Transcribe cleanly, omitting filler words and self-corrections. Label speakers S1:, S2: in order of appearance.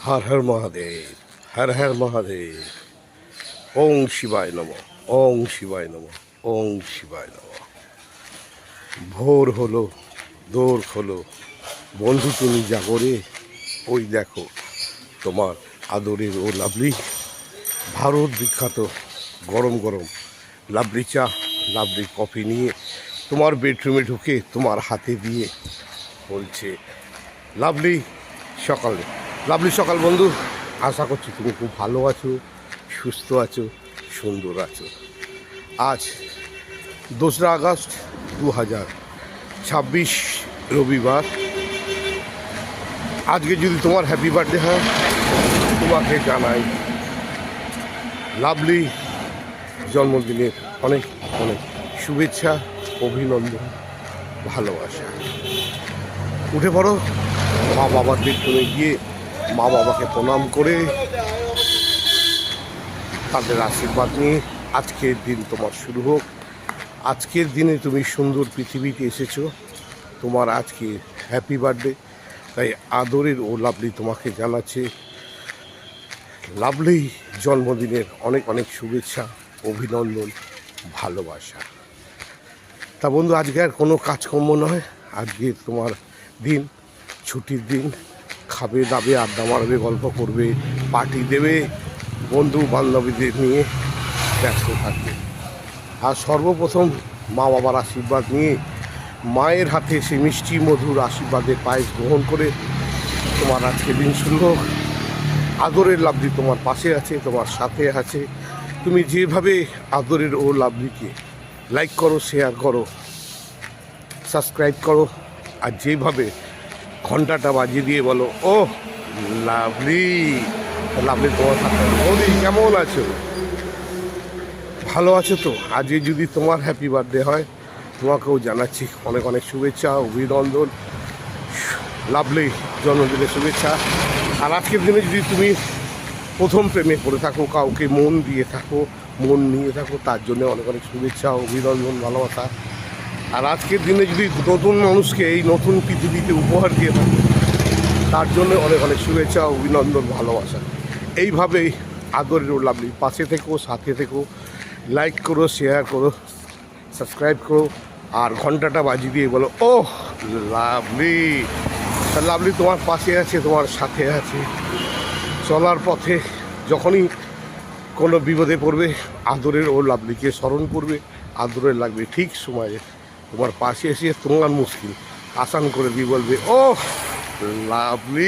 S1: হর হর মহাদেব, হর হর মহাদেব। ওং শিবায় নম, ওং শিবায় নম, ওং শিবায় নম। ভোর হলো, দোর হলো, বন্ধু তুমি জাগরে। ওই দেখো তোমার আদরের ও লাভলি, ভারত বিখ্যাত গরম গরম লাভলি চা, লাভলি কফি নিয়ে তোমার বেডরুমে ঢুকে তোমার হাতে দিয়ে বলছে লাভলি সকালে। লাভলি সকাল বন্ধু, আশা করছি তুমি খুব ভালো আছো, সুস্থ আছো, সুন্দর আছো। আজ 2রা আগস্ট 2026 রবিবার। আজকে যদি তোমার হ্যাপি বার্থডে হয়, তোমাকে জানাই লাভলি জন্মদিনের অনেক অনেক শুভেচ্ছা, অভিনন্দন, ভালোবাসা। উঠে পড়ো, মা বাবার বেডরুমে গিয়ে মা বাবাকে প্রণাম করে তাদের আশীর্বাদ নিয়ে আজকের দিন তোমার শুরু হোক। আজকের দিনে তুমি সুন্দর পৃথিবীতে এসেছো, তোমার আজকে হ্যাপি বার্থডে। তাই আদরের ও লাভলি তোমাকে জানাচ্ছে লাভলি জন্মদিনের অনেক অনেক শুভেচ্ছা, অভিনন্দন, ভালোবাসা। তা বন্ধু, আজকে আর কোনো কাজকর্ম নয়, আজকে তোমার দিন, ছুটির দিন। খাবে দাবে, আড্ডা মারবে, গল্প করবে, পার্টি দেবে, বন্ধু বান্ধবীদের নিয়ে ব্যস্ত থাকবে। আর সর্বপ্রথম মা বাবার আশীর্বাদ নিয়ে মায়ের হাতে সে মিষ্টি মধুর আশীর্বাদের পায়েস গ্রহণ করে তোমার আজকে দিন শুরু হোক। আদরের লাভলি তোমার পাশে আছে, তোমার সাথে আছে। তুমি যেভাবে আদরের ও লাভলিকে লাইক করো, শেয়ার করো, সাবস্ক্রাইব করো, আর যেভাবে ঘন্টাটা বাজিয়ে দিয়ে বলো ও লাভলি, লাভলি তোমার সাথে। বৌদি কেমন আছো, ভালো আছো তো? আজকে যদি তোমার হ্যাপি বার্থডে হয়, তোমাকেও জানাচ্ছি অনেক অনেক শুভেচ্ছা, অভিনন্দন, লাভলি জন্মদিনের শুভেচ্ছা। আর আজকের দিনে যদি তুমি প্রথম প্রেমে পড়ে থাকো, কাউকে মন দিয়ে থাকো, মন নিয়ে থাকো, তার জন্য অনেক অনেক শুভেচ্ছা, অভিনন্দন, ভালোবাসা। আর আজকের দিনে যদি নতুন মানুষকে এই নতুন পৃথিবীতে উপহার দিয়ে থাকো, তার জন্য অনেক অনেক শুভেচ্ছা, অভিনন্দন, ভালোবাসা। এইভাবেই আদরের ও লাভলি পাশে থেকো, সাথে থেকো, লাইক করো, শেয়ার করো, সাবস্ক্রাইব করো, আর ঘন্টাটা বাজিয়ে দিয়ে বলো ও লাভলি। লাভলি তোমার পাশে আছে, তোমার সাথে আছে। চলার পথে যখনই কোনো বিপদে পড়বে, আদরের ও লাভলিকে স্মরণ করবে। আদরের লাগবে ঠিক সময়ে তোমার পাশে এসে তোমার মুশকিল আসান করে দিয়ে বলবে ও লাভলি।